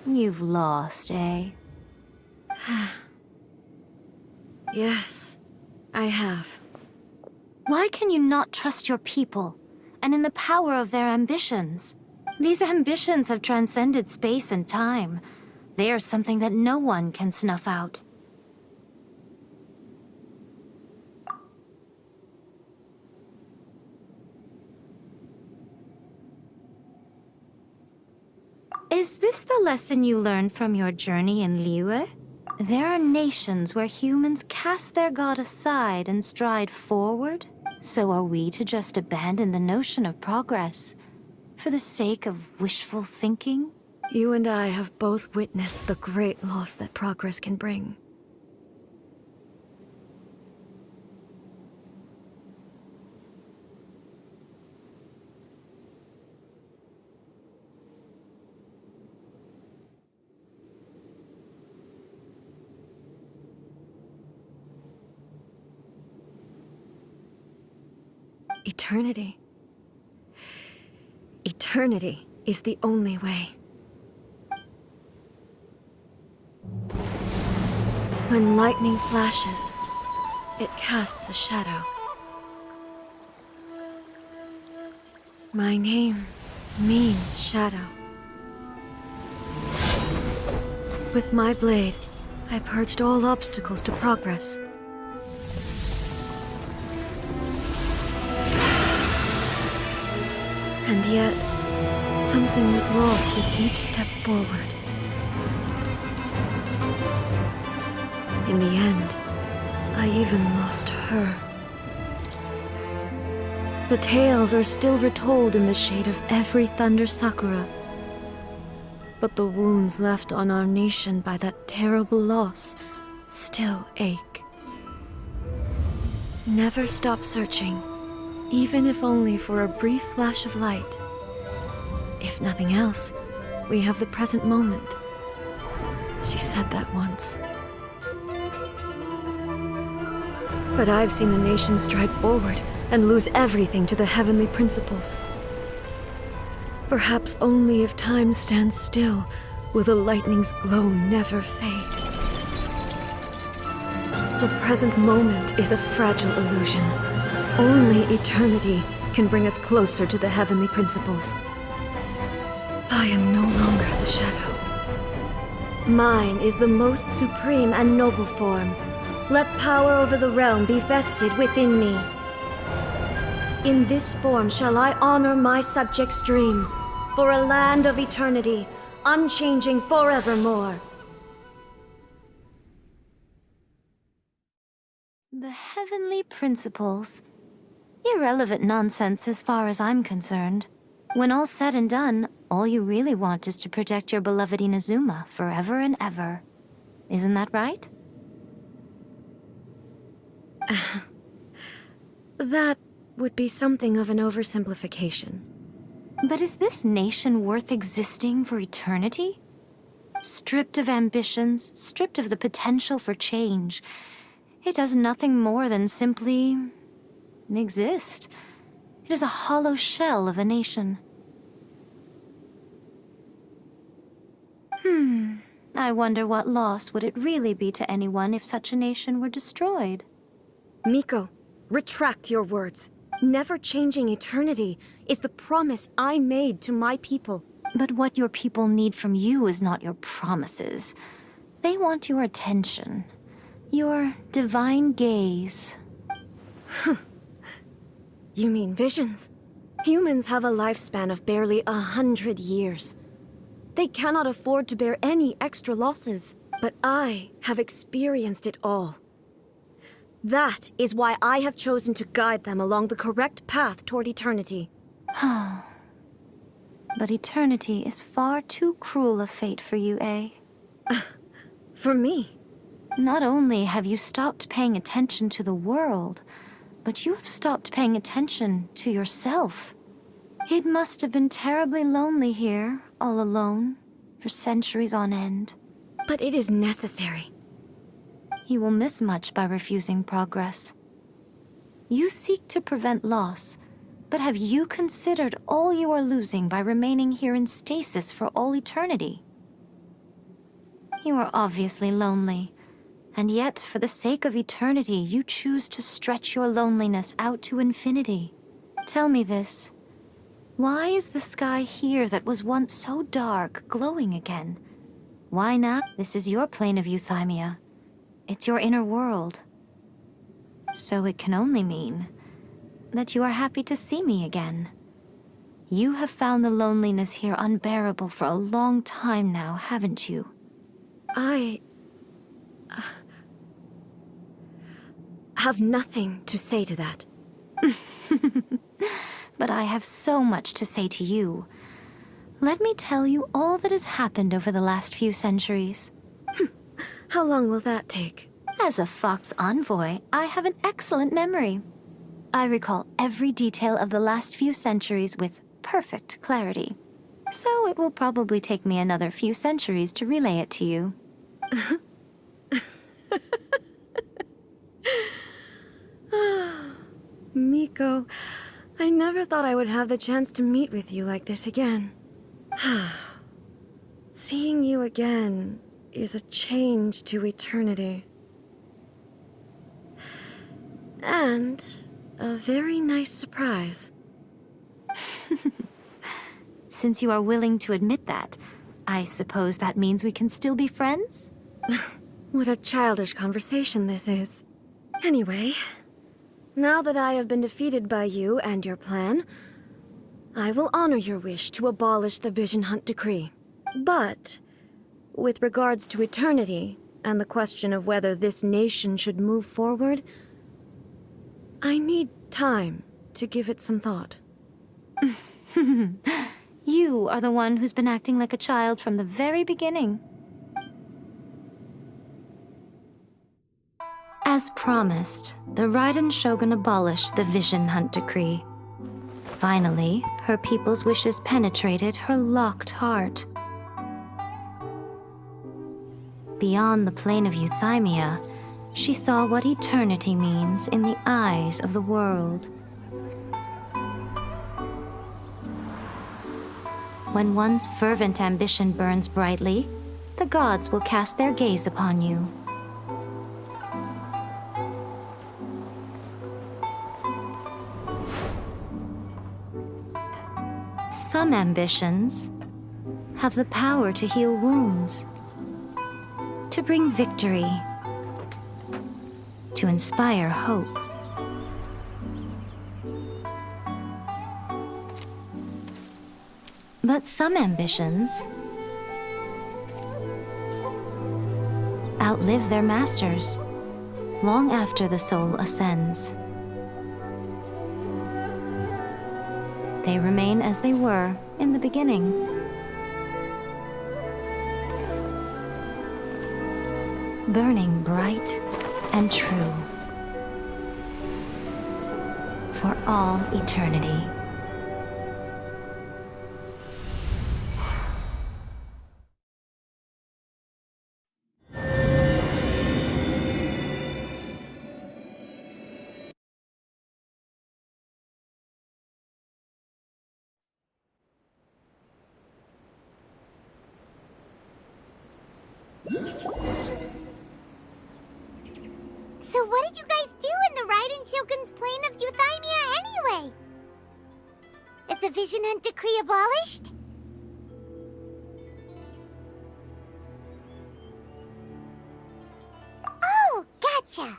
You've lost, eh? Yes, I have. Why can you not trust your people, and in the power of their ambitions? These ambitions have transcended space and time. They are something that no one can snuff out. Is this the lesson you learned from your journey in Liyue? There are nations where humans cast their god aside and stride forward. So are we to just abandon the notion of progress for the sake of wishful thinking? You and I have both witnessed the great loss that progress can bring. Eternity. Eternity is the only way. When lightning flashes, it casts a shadow. My name means shadow. With my blade, I purged all obstacles to progress. And yet, something was lost with each step forward. In the end, I even lost her. The tales are still retold in the shade of every Thunder Sakura. But the wounds left on our nation by that terrible loss still ache. Never stop searching, even if only for a brief flash of light. If nothing else, we have the present moment. She said that once. But I've seen a nation stride forward and lose everything to the heavenly principles. Perhaps only if time stands still will the lightning's glow never fade. The present moment is a fragile illusion. Only eternity can bring us closer to the heavenly principles. I am no longer the shadow. Mine is the most supreme and noble form. Let power over the realm be vested within me. In this form shall I honor my subjects' dream, for a land of eternity, unchanging forevermore. The heavenly principles. Irrelevant nonsense as far as I'm concerned. When all's said and done, all you really want is to protect your beloved Inazuma forever and ever. Isn't that right? That would be something of an oversimplification. But is this nation worth existing for eternity? Stripped of ambitions, stripped of the potential for change, it does nothing more than simply exist. It is a hollow shell of a nation. I wonder what loss would it really be to anyone if such a nation were destroyed? Miko, retract your words. Never changing eternity is the promise I made to my people. But what your people need from you is not your promises. They want your attention. Your divine gaze. You mean visions? Humans have a lifespan of barely 100 years. They cannot afford to bear any extra losses. But I have experienced it all. That is why I have chosen to guide them along the correct path toward eternity. But eternity is far too cruel a fate for you, eh? For me? Not only have you stopped paying attention to the world, but you have stopped paying attention to yourself. It must have been terribly lonely here, all alone, for centuries on end. But it is necessary. You will miss much by refusing progress. You seek to prevent loss, but have you considered all you are losing by remaining here in stasis for all eternity? You are obviously lonely. And yet, for the sake of eternity, you choose to stretch your loneliness out to infinity. Tell me this. Why is the sky here that was once so dark glowing again? Why not? This is your plane of euthymia. It's your inner world. So it can only mean that you are happy to see me again. You have found the loneliness here unbearable for a long time now, haven't you? I have nothing to say to that. But I have so much to say to you. Let me tell you all that has happened over the last few centuries. How long will that take? As a Fox envoy, I have an excellent memory. I recall every detail of the last few centuries with perfect clarity. So it will probably take me another few centuries to relay it to you. Miko, I never thought I would have the chance to meet with you like this again. Seeing you again is a change to eternity. And a very nice surprise. Since you are willing to admit that, I suppose that means we can still be friends? What a childish conversation this is. Anyway, now that I have been defeated by you and your plan, I will honor your wish to abolish the Vision Hunt Decree. But, with regards to eternity, and the question of whether this nation should move forward, I need time to give it some thought. You are the one who's been acting like a child from the very beginning. As promised, the Raiden Shogun abolished the Vision Hunt Decree. Finally, her people's wishes penetrated her locked heart. Beyond the plane of euthymia, she saw what eternity means in the eyes of the world. When one's fervent ambition burns brightly, the gods will cast their gaze upon you. Some ambitions have the power to heal wounds, to bring victory, to inspire hope. But some ambitions outlive their masters long after the soul ascends. They remain as they were in the beginning. Burning bright and true for all eternity. So what did you guys do in the Raiden Shogun's plane of euthymia anyway? Is the Vision Hunt Decree abolished? Oh, gotcha.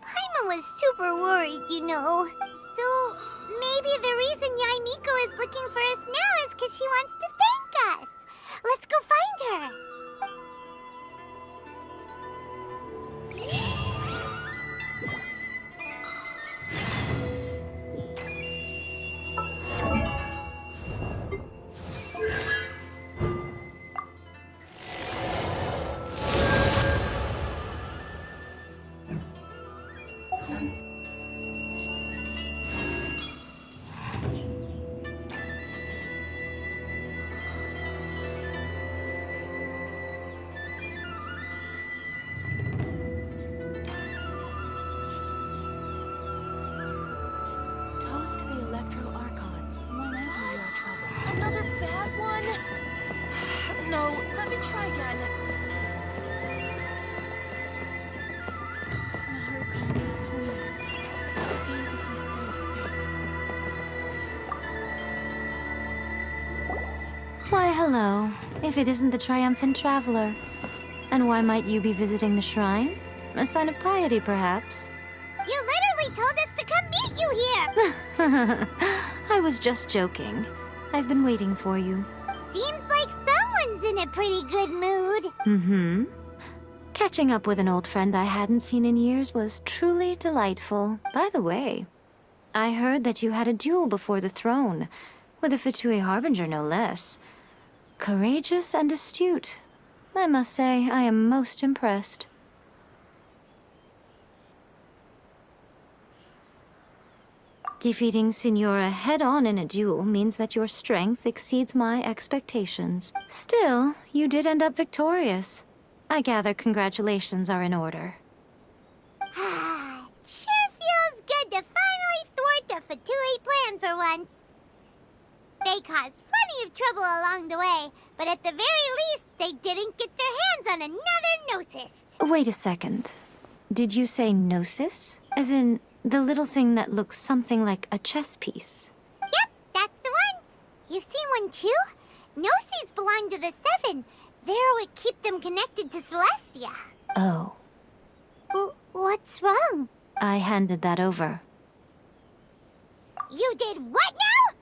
Paimon was super worried, you know. So maybe the reason Yae Miko is looking for us now is because she wants to thank us. Let's go find her. Talk to the electro arcon whenever you're troubled. Another bad one? No, let me try again. Why, hello. If it isn't the triumphant traveler. And why might you be visiting the shrine? A sign of piety, perhaps? You literally told us to come meet you here! I was just joking. I've been waiting for you. Seems like someone's in a pretty good mood. Mm-hmm. Catching up with an old friend I hadn't seen in years was truly delightful. By the way, I heard that you had a duel before the throne, with a Fatui Harbinger no less. Courageous and astute. I must say, I am most impressed. Defeating Signora head-on in a duel means that your strength exceeds my expectations. Still, you did end up victorious. I gather congratulations are in order. Sure feels good to finally thwart the Fatui plan for once. They caused plenty of trouble along the way, but at the very least, they didn't get their hands on another Gnosis. Wait a second. Did you say Gnosis? As in, the little thing that looks something like a chess piece? Yep, that's the one. You've seen one too? Gnosis belong to the Seven. They're what keep them connected to Celestia. Oh. What's wrong? I handed that over. You did what now?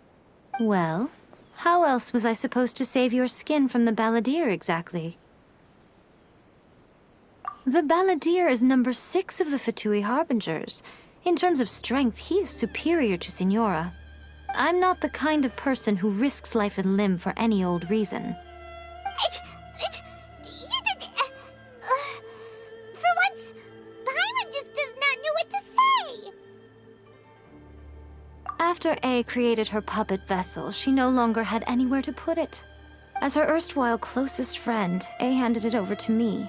Well, how else was I supposed to save your skin from the Balladeer exactly? The Balladeer is number 6 of the Fatui Harbingers. In terms of strength, he is superior to Signora. I'm not the kind of person who risks life and limb for any old reason. You did... for once, Paimon just does not know what to say. After A created her puppet vessel, she no longer had anywhere to put it. As her erstwhile closest friend, A handed it over to me,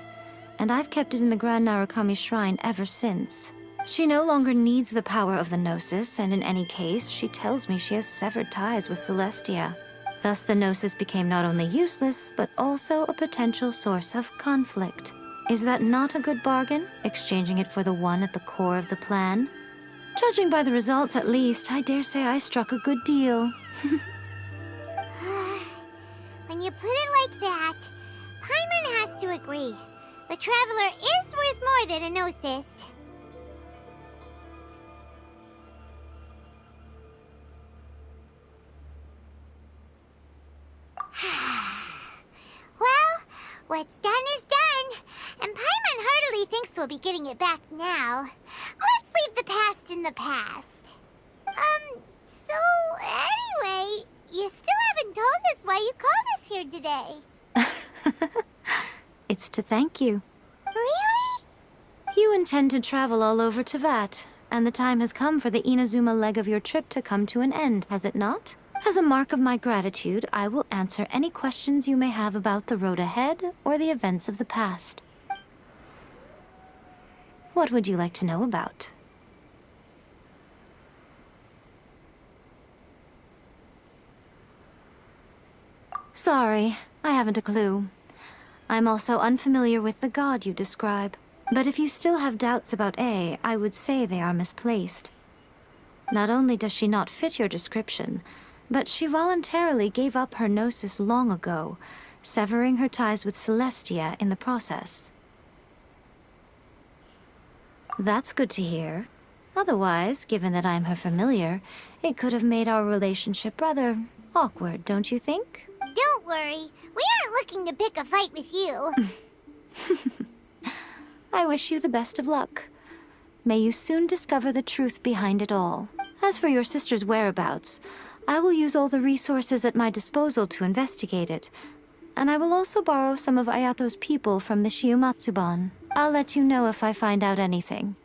and I've kept it in the Grand Narukami Shrine ever since. She no longer needs the power of the Gnosis, and in any case, she tells me she has severed ties with Celestia. Thus, the Gnosis became not only useless, but also a potential source of conflict. Is that not a good bargain, exchanging it for the one at the core of the plan? Judging by the results, at least, I dare say I struck a good deal. When you put it like that, Paimon has to agree. The Traveler is worth more than a Gnosis. Well, what's done is done. And Paimon heartily thinks we'll be getting it back now. Let's leave the past in the past. So anyway, you still haven't told us why you called us here today. It's to thank you. Really? You intend to travel all over Teyvat, and the time has come for the Inazuma leg of your trip to come to an end, has it not? As a mark of my gratitude, I will answer any questions you may have about the road ahead or the events of the past. What would you like to know about? Sorry, I haven't a clue. I'm also unfamiliar with the god you describe. But if you still have doubts about A, I would say they are misplaced. Not only does she not fit your description, but she voluntarily gave up her Gnosis long ago, severing her ties with Celestia in the process. That's good to hear. Otherwise, given that I'm her familiar, it could have made our relationship rather awkward, don't you think? Don't worry, we aren't looking to pick a fight with you. I wish you the best of luck. May you soon discover the truth behind it all. As for your sister's whereabouts, I will use all the resources at my disposal to investigate it. And I will also borrow some of Ayato's people from the Shiumatsuban. I'll let you know if I find out anything.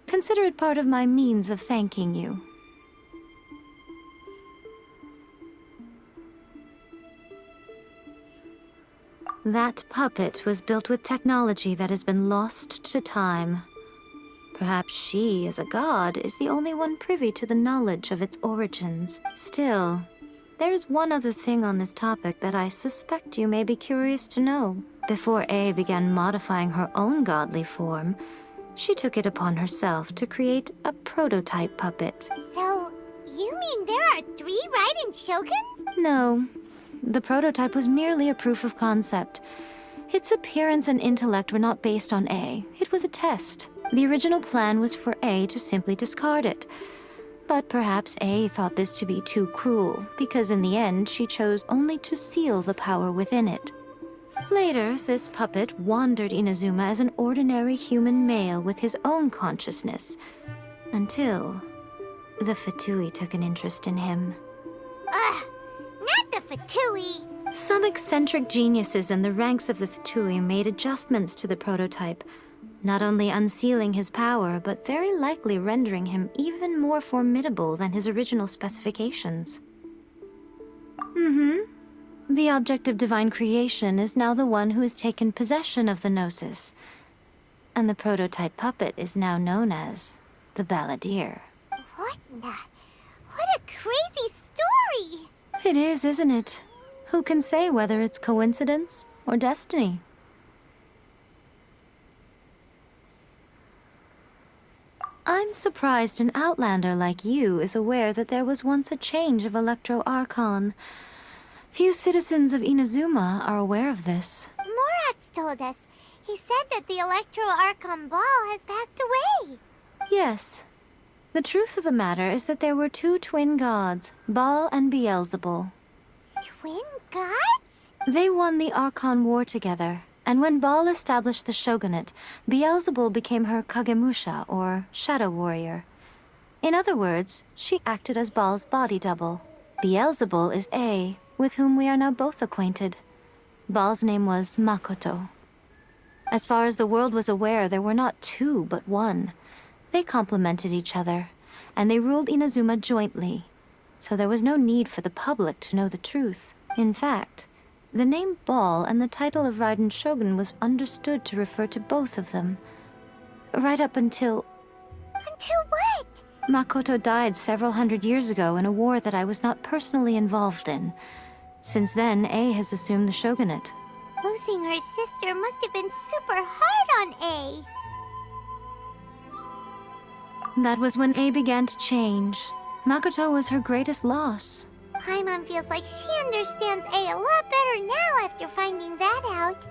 Consider it part of my means of thanking you. That puppet was built with technology that has been lost to time. Perhaps she, as a god, is the only one privy to the knowledge of its origins. Still, there is one other thing on this topic that I suspect you may be curious to know. Before A began modifying her own godly form, she took it upon herself to create a prototype puppet. So, you mean there are 3 Raiden Shoguns? No, the prototype was merely a proof of concept. Its appearance and intellect were not based on A. It was a test. The original plan was for A to simply discard it. But perhaps A thought this to be too cruel, because in the end she chose only to seal the power within it. Later, this puppet wandered Inazuma as an ordinary human male with his own consciousness, until the Fatui took an interest in him. Ugh! Not the Fatui! Some eccentric geniuses in the ranks of the Fatui made adjustments to the prototype, not only unsealing his power, but very likely rendering him even more formidable than his original specifications. The object of divine creation is now the one who has taken possession of the Gnosis, and the prototype puppet is now known as the Balladeer. What a crazy story! It is, isn't it? Who can say whether it's coincidence or destiny? I'm surprised an outlander like you is aware that there was once a change of electro arcon. Few citizens of Inazuma are aware of this. Morat's told us. He said that the electro archon ball has passed away. Yes. The truth of the matter is that there were two twin gods, Baal and Beelzebul. Twin gods? They won the Archon War together, and when Baal established the shogunate, Beelzebul became her Kagemusha, or shadow warrior. In other words, she acted as Baal's body double. Beelzebul is A, with whom we are now both acquainted. Baal's name was Makoto. As far as the world was aware, there were not two, but one. They complemented each other, and they ruled Inazuma jointly, so there was no need for the public to know the truth. In fact, the name Baal and the title of Raiden Shogun was understood to refer to both of them. Right up until... Until what? Makoto died several hundred years ago in a war that I was not personally involved in. Since then, A has assumed the shogunate. Losing her sister must have been super hard on A. That was when A began to change. Makoto was her greatest loss. Paimon feels like she understands A lot better now after finding that out.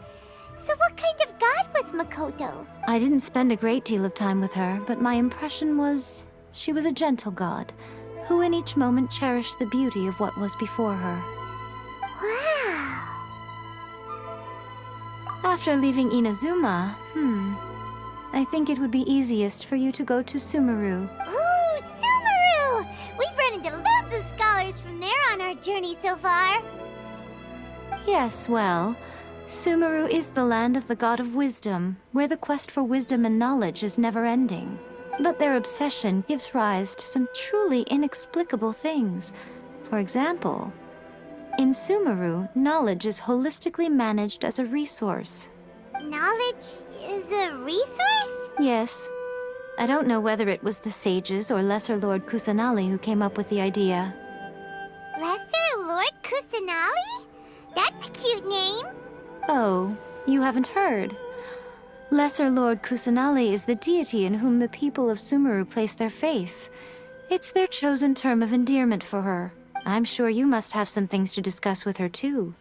So what kind of god was Makoto? I didn't spend a great deal of time with her, but my impression was she was a gentle god, who in each moment cherished the beauty of what was before her. Wow. After leaving Inazuma, I think it would be easiest for you to go to Sumeru. Ooh, Sumeru! We've run into lots of scholars from there on our journey so far. Yes, well, Sumeru is the land of the god of wisdom, where the quest for wisdom and knowledge is never-ending. But their obsession gives rise to some truly inexplicable things. For example, in Sumeru, knowledge is holistically managed as a resource. Knowledge is a resource? Yes. I don't know whether it was the sages or Lesser Lord Kusanali who came up with the idea. Lesser Lord Kusanali? That's a cute name. Oh, you haven't heard. Lesser Lord Kusanali is the deity in whom the people of Sumeru place their faith. It's their chosen term of endearment for her. I'm sure you must have some things to discuss with her too.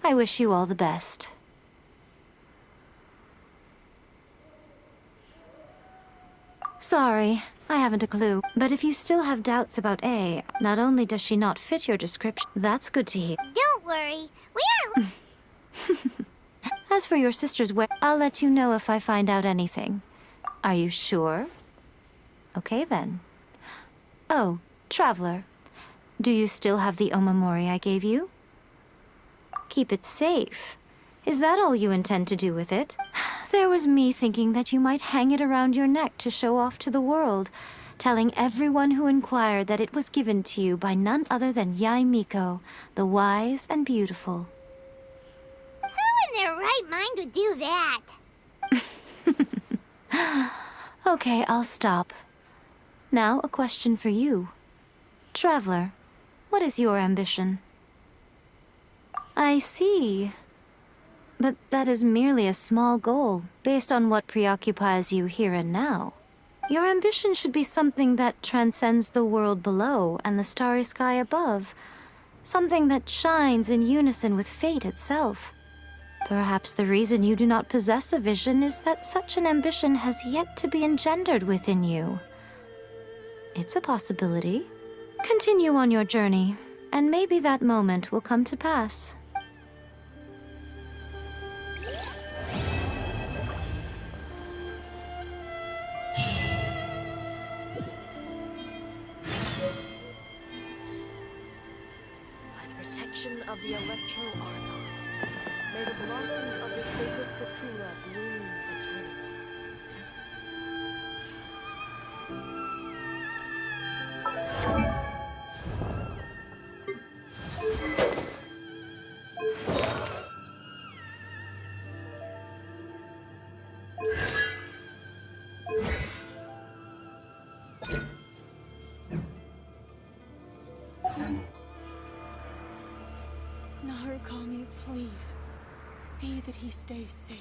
I wish you all the best. Sorry, I haven't a clue. But if you still have doubts about A, not only does she not fit your description, that's good to hear. Don't worry, we are... As for your sister's I'll let you know if I find out anything. Are you sure? Okay then. Oh, Traveler. Do you still have the omamori I gave you? Keep it safe. Is that all you intend to do with it? There was me thinking that you might hang it around your neck to show off to the world, telling everyone who inquired that it was given to you by none other than Miko, the wise and beautiful. Who in their right mind would do that? Okay, I'll stop. Now, a question for you. Traveler, what is your ambition? I see. But that is merely a small goal, based on what preoccupies you here and now. Your ambition should be something that transcends the world below and the starry sky above. Something that shines in unison with fate itself. Perhaps the reason you do not possess a vision is that such an ambition has yet to be engendered within you. It's a possibility. Continue on your journey, and maybe that moment will come to pass. By the protection of the electro arcon, may the blossoms of the sacred sakura bloom eternally. Narukami, please. See that he stays safe.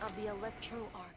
Of the electro arc.